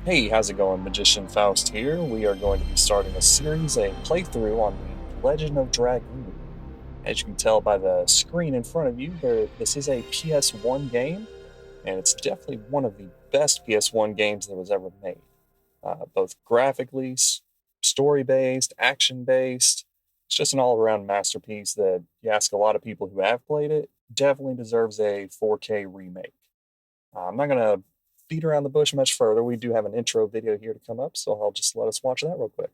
Hey, how's it going? Magician Faust here. We are going to be starting a series, a playthrough on the Legend of Dragoon. As you can tell by the screen in front of you, this is a PS1 game, and it's definitely one of the best PS1 games that was ever made. Both graphically, story-based, action-based. It's just an all-around masterpiece that you ask a lot of people who have played it, definitely deserves a 4K remake. I'm not going to beat around the bush much further. We do have an intro video here to come up, so I'll just let us watch that real quick.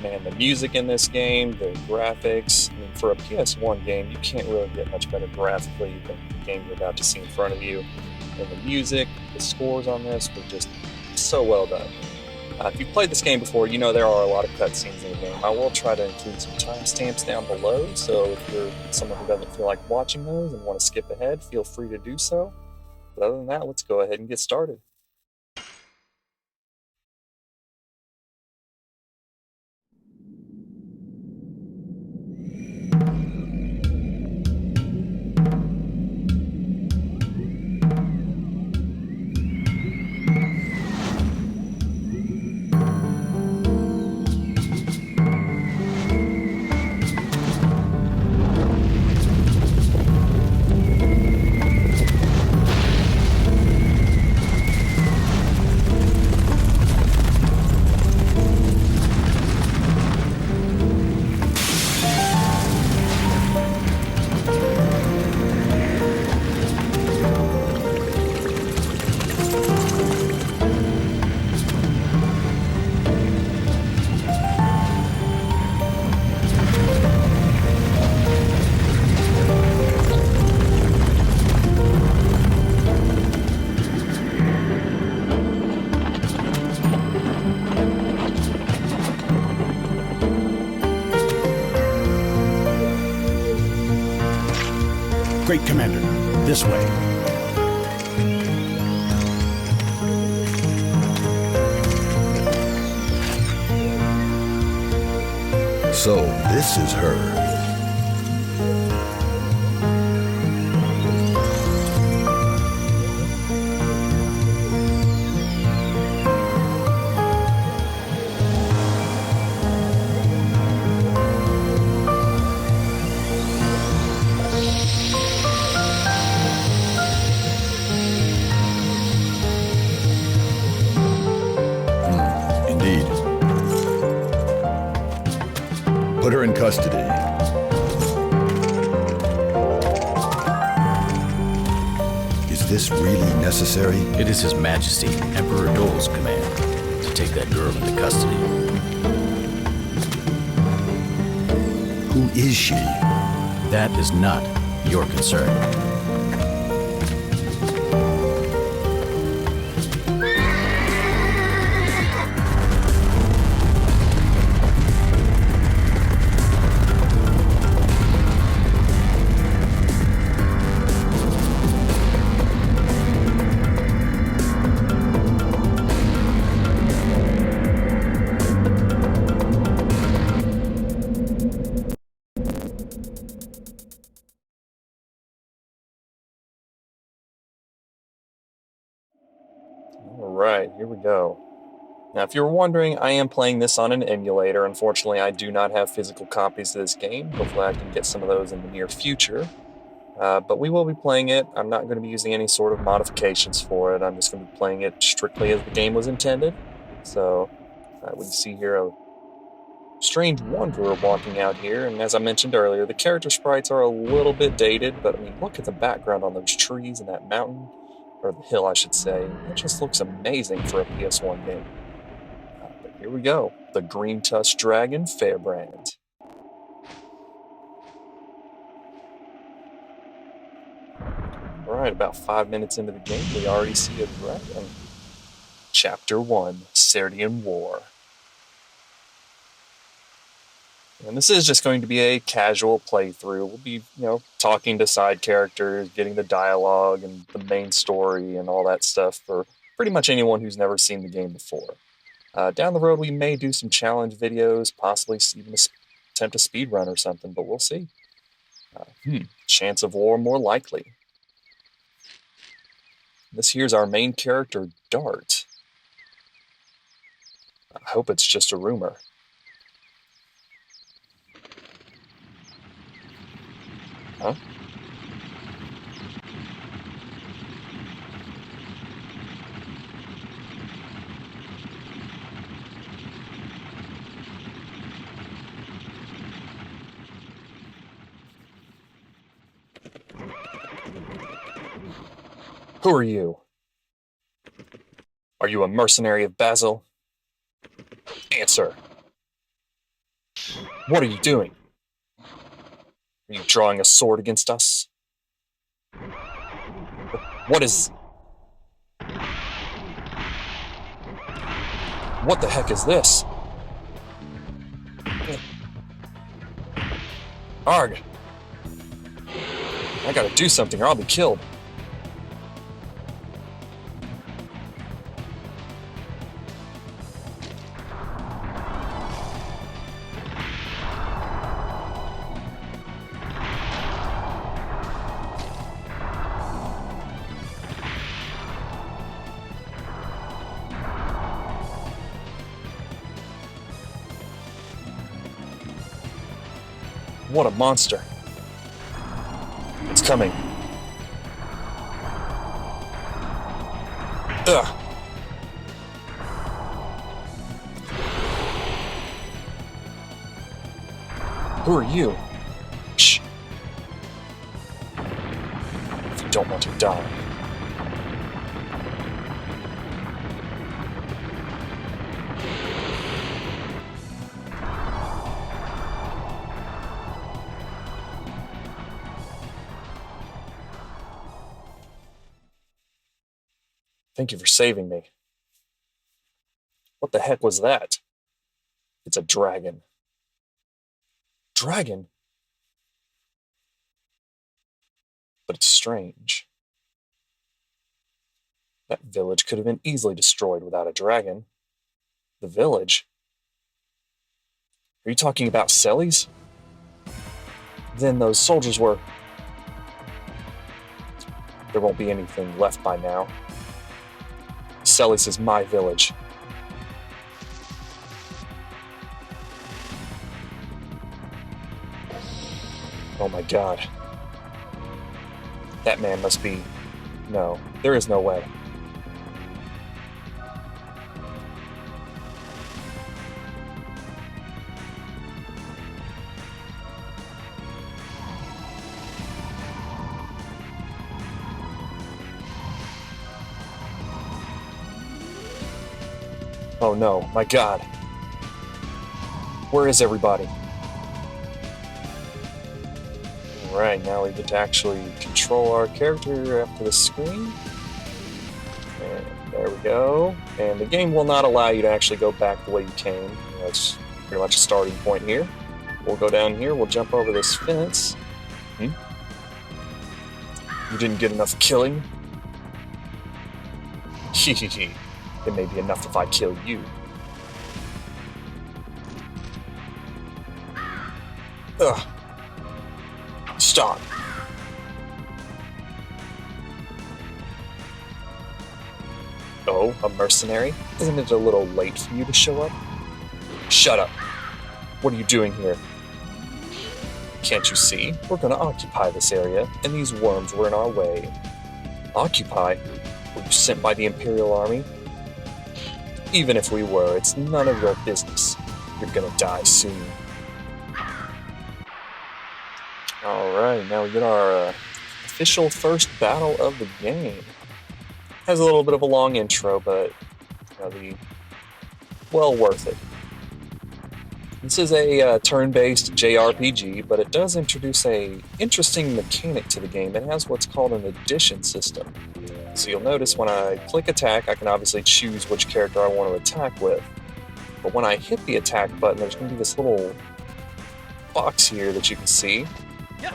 Man, the music in this game, the graphics, I mean, for a PS1 game, you can't really get much better graphically than the game you're about to see in front of you. And the music, the scores on this were just so well done. If you've played this game before, you know there are a lot of cutscenes in the game. I will try to include some timestamps down below, so if you're someone who doesn't feel like watching those and want to skip ahead, feel free to do so. But other than that, let's go ahead and get started. Great Commander, this way. So, this is her. Put her in custody. Is this really necessary? It is His Majesty, Emperor Dole's command to take that girl into custody. Who is she? That is not your concern. Alright, here we go. Now, if you were wondering, I am playing this on an emulator. Unfortunately, I do not have physical copies of this game. Hopefully I can get some of those in the near future. But we will be playing it. I'm not going to be using any sort of modifications for it. I'm just going to be playing it strictly as the game was intended. So, we can see here a strange wanderer walking out here, and as I mentioned earlier, the character sprites are a little bit dated, but I mean, look at the background on those trees and that mountain, or the hill, I should say. It just looks amazing for a PS1 game. But here we go, the Green Tusk Dragon Fairbrand. Alright, about 5 minutes into the game, we already see a dragon. Chapter 1, Serdian War. And this is just going to be a casual playthrough. We'll be, talking to side characters, getting the dialogue and the main story and all that stuff for pretty much anyone who's never seen the game before. Down the road, we may do some challenge videos, possibly even attempt a speed run or something, but we'll see. Chance of war more likely. This here's our main character, Dart. I hope it's just a rumor. Huh? Who are you? Are you a mercenary of Basil? Answer. What are you doing? Are you drawing a sword against us? What is... What the heck is this? Arg! I gotta do something or I'll be killed. What a monster. It's coming. Ugh. Who are you? Shh. If you don't want to die. Thank you for saving me. What the heck was that? It's a dragon. Dragon? But it's strange. That village could have been easily destroyed without a dragon. The village? Are you talking about Seles? Then those soldiers were... There won't be anything left by now. Seles is my village. Oh my god. That man must be... No, there is no way. Oh no, my god. Where is everybody? Alright, now we get to actually control our character after the screen. And there we go. And the game will not allow you to actually go back the way you came. That's pretty much a starting point here. We'll go down here, we'll jump over this fence. You didn't get enough killing? Hehehe. It may be enough if I kill you. Ugh. Stop. Oh, a mercenary? Isn't it a little late for you to show up? Shut up! What are you doing here? Can't you see? We're gonna occupy this area, and these worms were in our way. Occupy? Were you sent by the Imperial Army? Even if we were, it's none of your business. You're gonna die soon. Alright, now we get our official first battle of the game. Has a little bit of a long intro, but well worth it. This is a turn-based JRPG, but it does introduce a interesting mechanic to the game. It has what's called an addition system. So you'll notice when I click attack, I can obviously choose which character I want to attack with. But when I hit the attack button, there's going to be this little box here that you can see.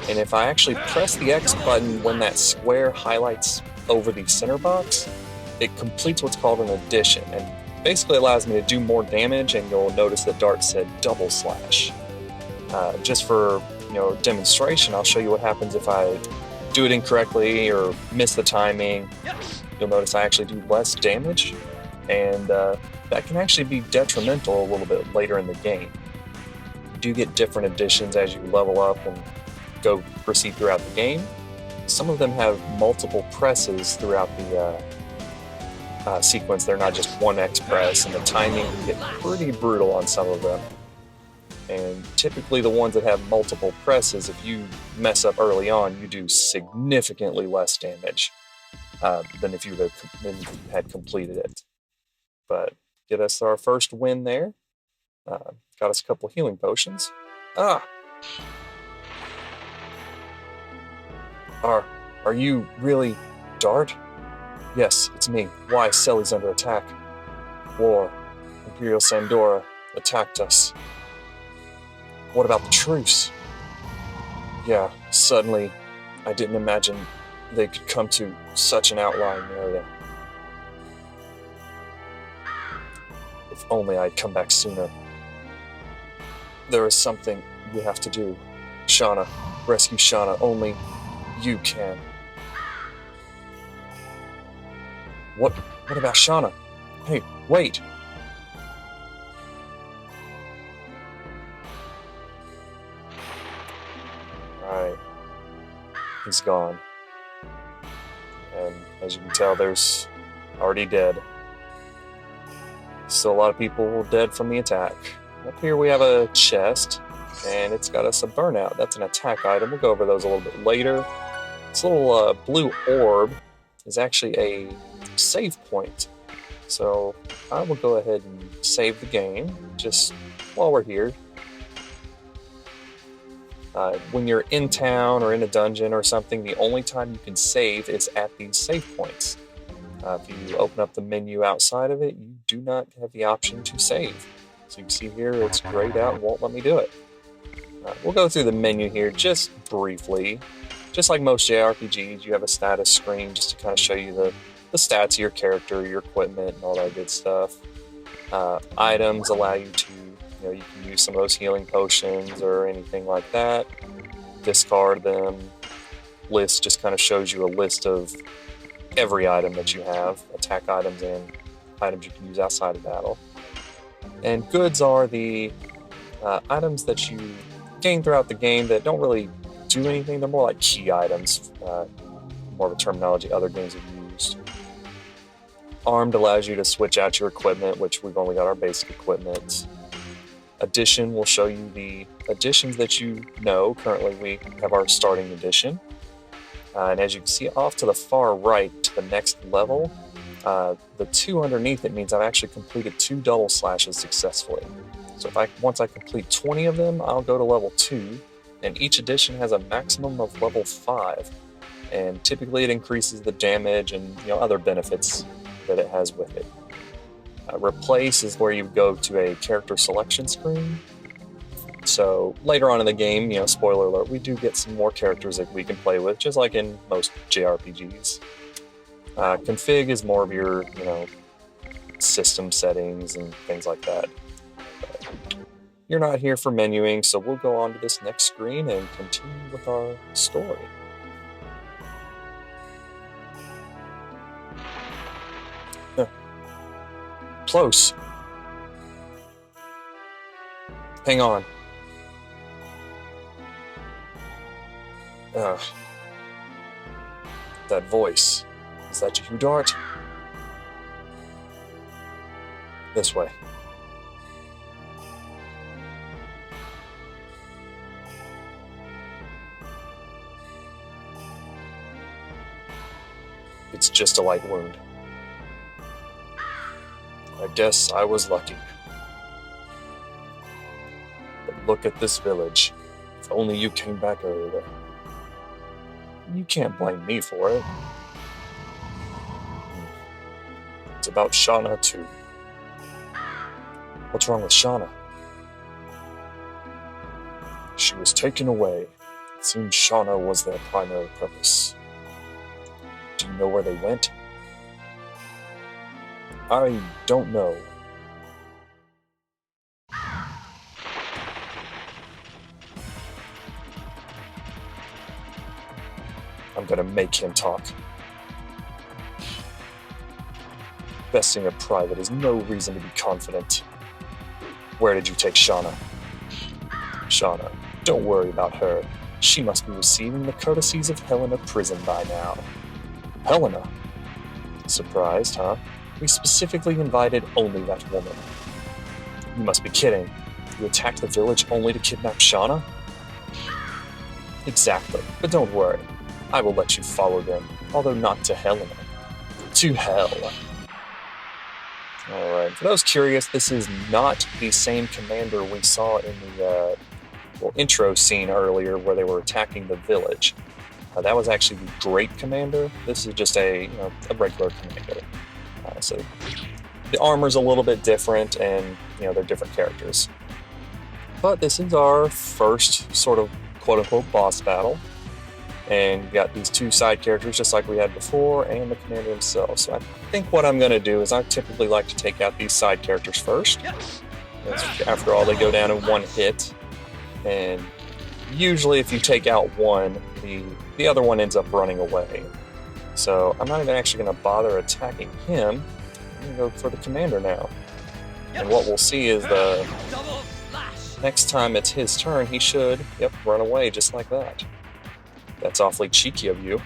And if I actually press the X button when that square highlights over the center box, it completes what's called an addition, and basically allows me to do more damage. And you'll notice that Dart said double slash. Just for demonstration, I'll show you what happens if I do it incorrectly or miss the timing. You'll notice I actually do less damage, and that can actually be detrimental a little bit later in the game. You do get different additions as you level up and proceed throughout the game. Some of them have multiple presses throughout the sequence. They're not just one X press, and the timing can get pretty brutal on some of them. And typically the ones that have multiple presses, if you mess up early on, you do significantly less damage than if you had completed it. But get us our first win there. Got us a couple healing potions. Are you really Dart? Yes, it's me. Why Seles under attack? War. Imperial Sandora attacked us. What about the truce? Yeah, suddenly I didn't imagine they could come to such an outlying area. If only I'd come back sooner. There is something we have to do. Shana, rescue Shana. Only you can. What about Shana? Hey, wait! Alright. He's gone. And as you can tell, there's already dead. Still a lot of people dead from the attack. Up here we have a chest, and it's got us a burnout. That's an attack item. We'll go over those a little bit later. This little blue orb is actually a save point. So I will go ahead and save the game just while we're here. When you're in town or in a dungeon or something, the only time you can save is at these save points. If you open up the menu outside of it, you do not have the option to save. So you can see here it's grayed out and won't let me do it. We'll go through the menu here just briefly. Just like most JRPGs, you have a status screen just to kind of show you the stats of your character, your equipment, and all that good stuff. Items allow you to, you can use some of those healing potions or anything like that. Discard them. List just kind of shows you a list of every item that you have, attack items and items you can use outside of battle. And goods are the items that you gain throughout the game that don't really do anything. They're more like key items, more of a terminology other games have used. Armed allows you to switch out your equipment, which we've only got our basic equipment. Addition will show you the additions that you know. Currently we have our starting edition. And as you can see off to the far right, to the next level, the 2 underneath it means I've actually completed 2 double slashes successfully. So once I complete 20 of them, I'll go to level 2, and each edition has a maximum of level 5. And typically it increases the damage and other benefits that it has with it. Replace is where you go to a character selection screen. So later on in the game, spoiler alert, we do get some more characters that we can play with, just like in most JRPGs. Config is more of your, system settings and things like that. But you're not here for menuing, so we'll go on to this next screen and continue with our story. Close. Hang on. Ugh. That voice. Is that you, Dart? This way. It's just a light wound. I guess I was lucky. But look at this village. If only you came back earlier. You can't blame me for it. It's about Shana, too. What's wrong with Shana? She was taken away. It seems Shana was their primary purpose. Do you know where they went? I don't know. I'm gonna make him talk. Besting a private is no reason to be confident. Where did you take Shana? Shana, don't worry about her. She must be receiving the courtesies of Hellena Prison by now. Hellena? Surprised, huh? We specifically invited only that woman. You must be kidding. You attacked the village only to kidnap Shana? Exactly, but don't worry. I will let you follow them, although not to Hellena. To hell. Alright, for those curious, this is not the same commander we saw in the intro scene earlier where they were attacking the village. That was actually the Great Commander. This is just a regular commander. So the armor's a little bit different, and they're different characters. But this is our first sort of quote-unquote boss battle. And you got these two side characters just like we had before, and the commander himself. So I think what I'm going to do is I typically like to take out these side characters first. After all, they go down in one hit. And usually if you take out one, the other one ends up running away. So I'm not even actually going to bother attacking him. I'm going to go for the commander now. And what we'll see is the next time it's his turn, he should, run away just like that. That's awfully cheeky of you.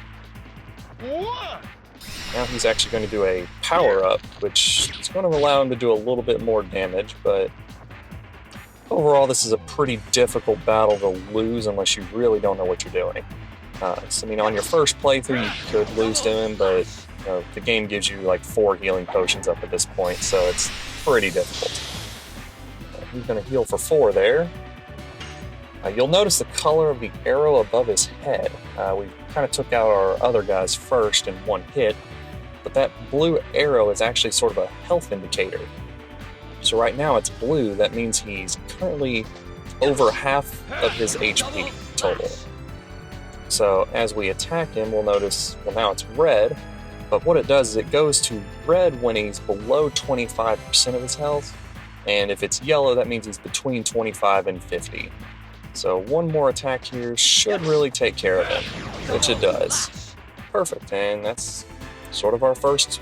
Now he's actually going to do a power-up, which is going to allow him to do a little bit more damage, but overall this is a pretty difficult battle to lose unless you really don't know what you're doing. So, on your first playthrough you could lose to him, but the game gives you like 4 healing potions up at this point, so it's pretty difficult. He's going to heal for 4 there. You'll notice the color of the arrow above his head. We kind of took out our other guys first in one hit, but that blue arrow is actually sort of a health indicator. So right now it's blue, that means he's currently over half of his HP total. So as we attack him, we'll notice, now it's red, but what it does is it goes to red when he's below 25% of his health, and if it's yellow, that means he's between 25 and 50. So one more attack here should really take care of him, which it does. Perfect, and that's sort of our first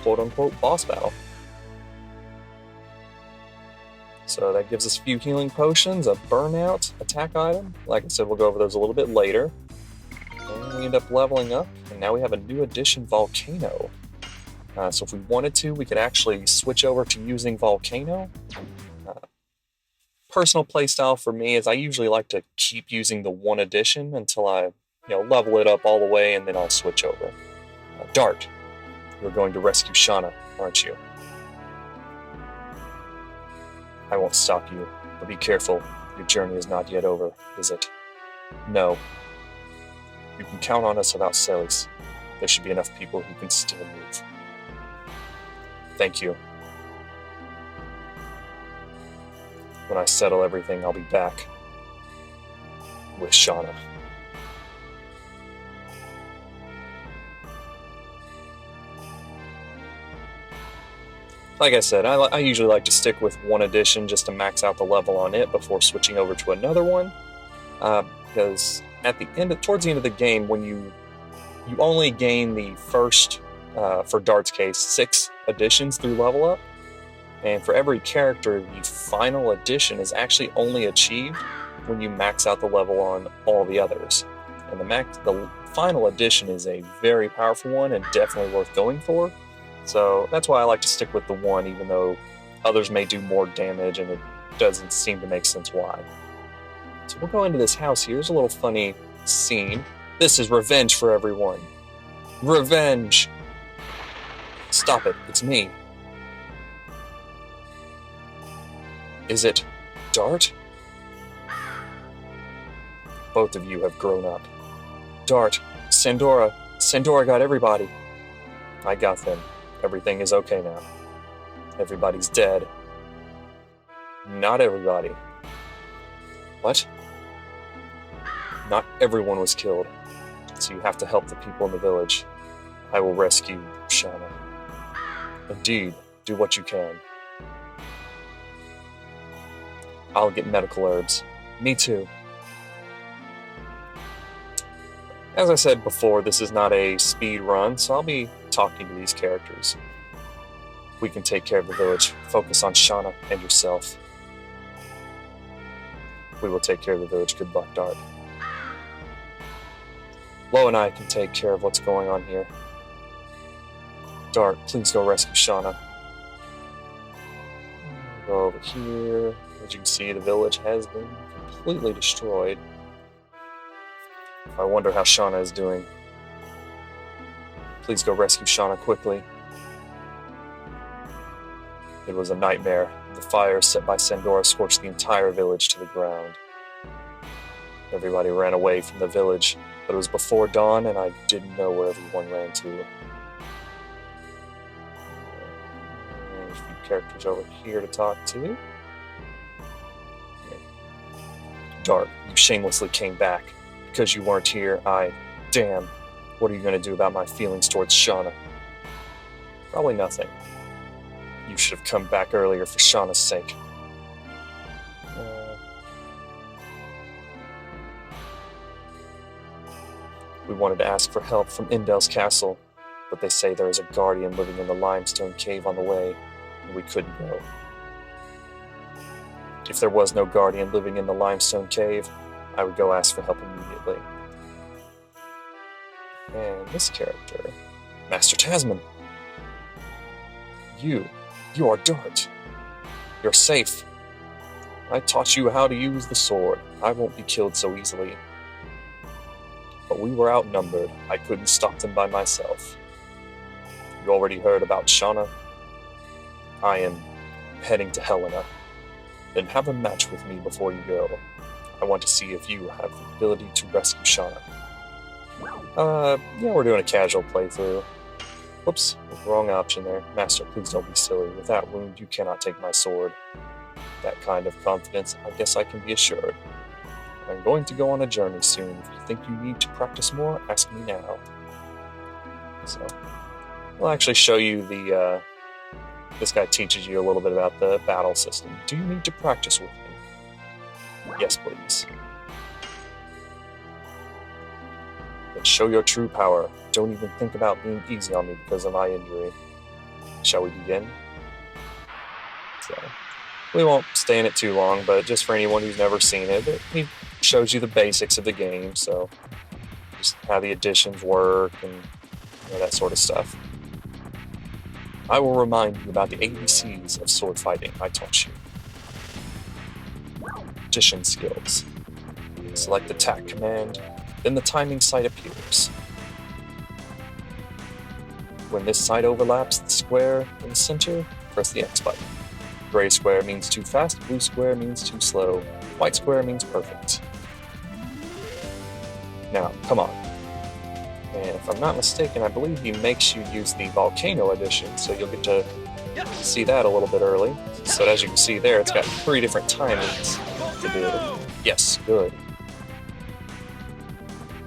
quote-unquote boss battle. So that gives us a few healing potions, a burnout attack item. Like I said, we'll go over those a little bit later. And we end up leveling up, and now we have a new addition, Volcano. So if we wanted to, we could actually switch over to using Volcano. Personal playstyle for me is I usually like to keep using the one addition until I level it up all the way, and then I'll switch over. Dart, you're going to rescue Shana, aren't you? I won't stop you, but be careful. Your journey is not yet over, is it? No. You can count on us about Seles. There should be enough people who can still move. Thank you. When I settle everything, I'll be back with Shana. Like I said, I usually like to stick with one edition just to max out the level on it before switching over to another one. Because towards the end of the game, when you only gain the first, for Dart's case, 6 additions through level up. And for every character, the final addition is actually only achieved when you max out the level on all the others. And the final addition is a very powerful one and definitely worth going for. So that's why I like to stick with the 1, even though others may do more damage and it doesn't seem to make sense why. So we'll go into this house here. Here's a little funny scene. This is revenge for everyone. Revenge! Stop it, it's me. Is it Dart? Both of you have grown up. Dart, Sandora got everybody. I got them. Everything is okay now. Everybody's dead. Not everybody. What? Not everyone was killed, so you have to help the people in the village. I will rescue Shana. Indeed, do what you can. I'll get medical herbs. Me too. As I said before, this is not a speed run, so I'll be talking to these characters. We can take care of the village. Focus on Shana and yourself. We will take care of the village. Good luck, Dart. Lo and I can take care of what's going on here. Dart, please go rescue Shana. Go over here. As you can see, the village has been completely destroyed. I wonder how Shana is doing. Please go rescue Shana quickly. It was a nightmare. The fire set by Sandora scorched the entire village to the ground. Everybody ran away from the village, but it was before dawn and I didn't know where everyone ran to. There's a few characters over here to talk to. Dart, you shamelessly came back. Because you weren't here, damn, what are you going to do about my feelings towards Shana? Probably nothing. You should have come back earlier for Shana's sake. We wanted to ask for help from Indel's castle, but they say there is a guardian living in the limestone cave on the way, and we couldn't go. If there was no guardian living in the limestone cave, I would go ask for help immediately. And this character, Master Tasman. You are Dart. You're safe. I taught you how to use the sword. I won't be killed so easily. But we were outnumbered. I couldn't stop them by myself. You already heard about Shana? I am heading to Hellena. Then have a match with me before you go. I want to see if you have the ability to rescue Shana. Yeah, we're doing a casual playthrough. Whoops, wrong option there. Master, please don't be silly. With that wound, you cannot take my sword. That kind of confidence, I guess I can be assured. I'm going to go on a journey soon. If you think you need to practice more, ask me now. So, we'll actually show you the, this guy teaches you a little bit about the battle system. Do you need to practice with me? Yes, please. Then show your true power. Don't even think about being easy on me because of my injury. Shall we begin? So, we won't stay in it too long, but just for anyone who's never seen it, he shows you the basics of the game, so just how the additions work and that sort of stuff. I will remind you about the ABCs of sword fighting I taught you. Addition skills. Select attack command, then the timing sight appears. When this sight overlaps the square in the center, press the X button. Gray square means too fast, blue square means too slow, white square means perfect. Now, come on. And if I'm not mistaken, I believe he makes you use the Volcano edition, so you'll get to see that a little bit early. So as you can see there, it's got 3 different timings to do it. Yes, good.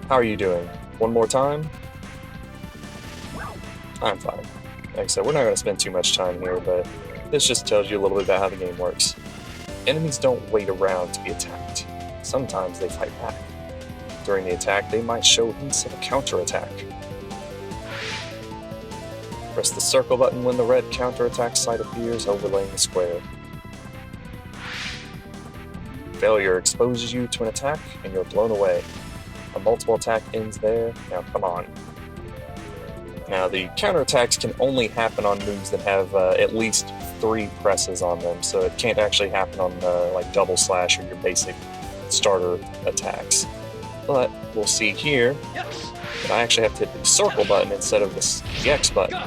How are you doing? One more time? I'm fine. Like I said, we're not going to spend too much time here, but this just tells you a little bit about how the game works. Enemies don't wait around to be attacked. Sometimes they fight back. During the attack, they might show hints of a counterattack. Press the circle button when the red counterattack sight appears overlaying the square. Failure exposes you to an attack and you're blown away. A multiple attack ends there. Now come on. Now the counterattacks can only happen on moves that have at least 3 presses on them, so it can't actually happen on like double slash or your basic starter attacks. But we'll see here that I actually have to hit the circle button instead of the X button.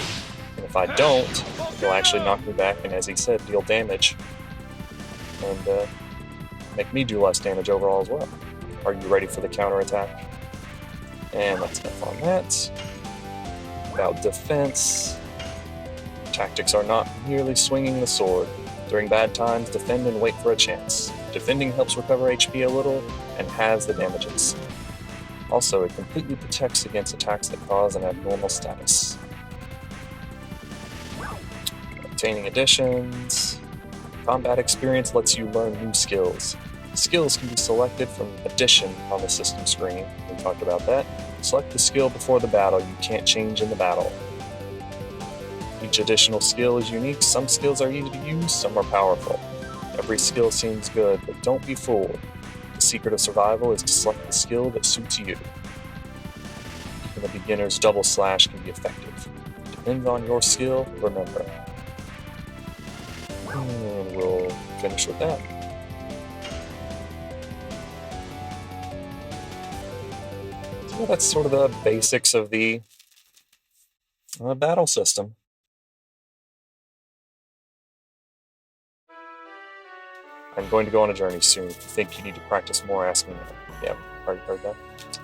And if I don't, it'll actually knock me back and, as he said, deal damage. And make me do less damage overall as well. Are you ready for the counterattack? And that's enough on that. About defense. Tactics are not merely swinging the sword. During bad times, defend and wait for a chance. Defending helps recover HP a little and halves the damages. Also, it completely protects against attacks that cause an abnormal status. Obtaining additions. Combat experience lets you learn new skills. Skills can be selected from addition on the system screen. We talked about that. Select the skill before the battle. You can't change in the battle. Each additional skill is unique. Some skills are easy to use, some are powerful. Every skill seems good, but don't be fooled. The secret of survival is to select the skill that suits you. Even a beginner's double slash can be effective. It depends on your skill, remember. And we'll finish with that. So that's sort of the basics of the battle system. I'm going to go on a journey soon. If you think you need to practice more, ask me now. Yeah, already heard that.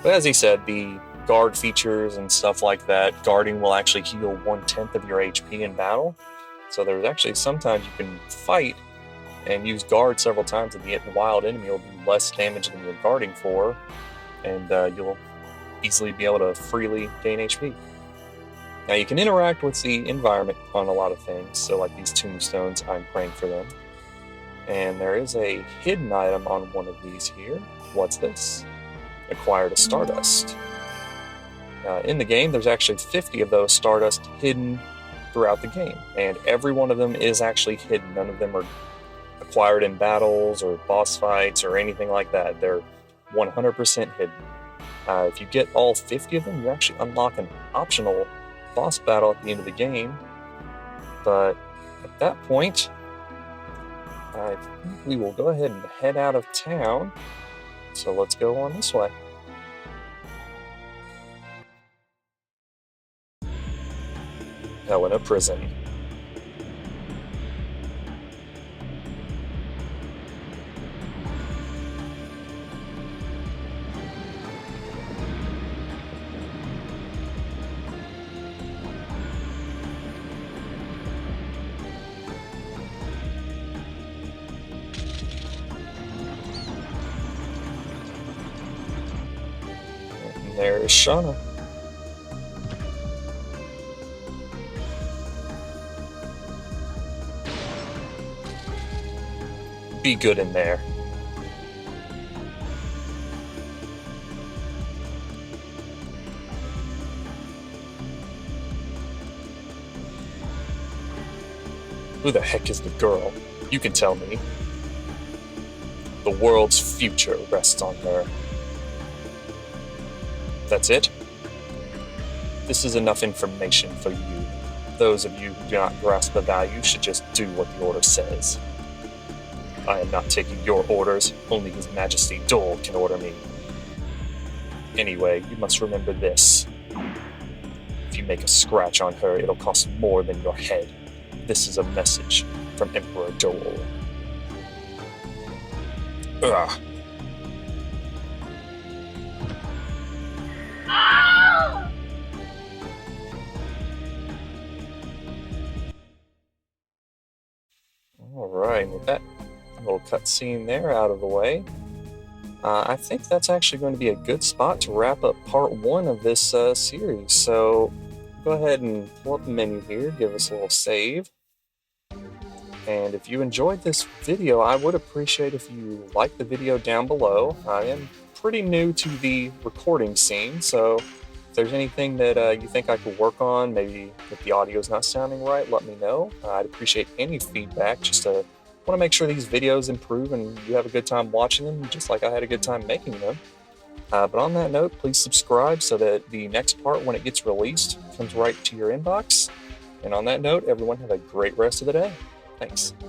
But as he said, the guard features and stuff like that, guarding will actually heal 1/10 of your HP in battle. So there's actually sometimes you can fight and use guard several times, and the wild enemy will do less damage than you're guarding for, and you'll easily be able to freely gain HP. Now you can interact with the environment on a lot of things, so like these tombstones, I'm praying for them. And there is a hidden item on one of these here. What's this? Acquired a Stardust. In the game, there's actually 50 of those Stardust hidden throughout the game, and every one of them is actually hidden. None of them are acquired in battles or boss fights or anything like that. They're 100% hidden. If you get all 50 of them, you actually unlock an optional boss battle at the end of the game. But at that point, I think we will go ahead and head out of town. So let's go on this way. Hellena Prison. And there's Shana. Be good in there. Who the heck is the girl? You can tell me. The world's future rests on her. That's it? This is enough information for you. Those of you who do not grasp the value should just do what the order says. I am not taking your orders, only His Majesty Dole can order me. Anyway, you must remember this. If you make a scratch on her, it'll cost more than your head. This is a message from Emperor Dole. Ugh. Alright, with that little cutscene there out of the way, I think that's actually going to be a good spot to wrap up part 1 of this series. So go ahead and pull up the menu here, give us a little save. And if you enjoyed this video, I would appreciate if you liked the video down below. I am pretty new to the recording scene, so If there's anything that you think I could work on, maybe if the audio is not sounding right, let me know. I'd appreciate any feedback. Just want to make sure these videos improve and you have a good time watching them, just like I had a good time making them. But on that note, please subscribe so that the next part, when it gets released, comes right to your inbox. And on that note, everyone have a great rest of the day. Thanks.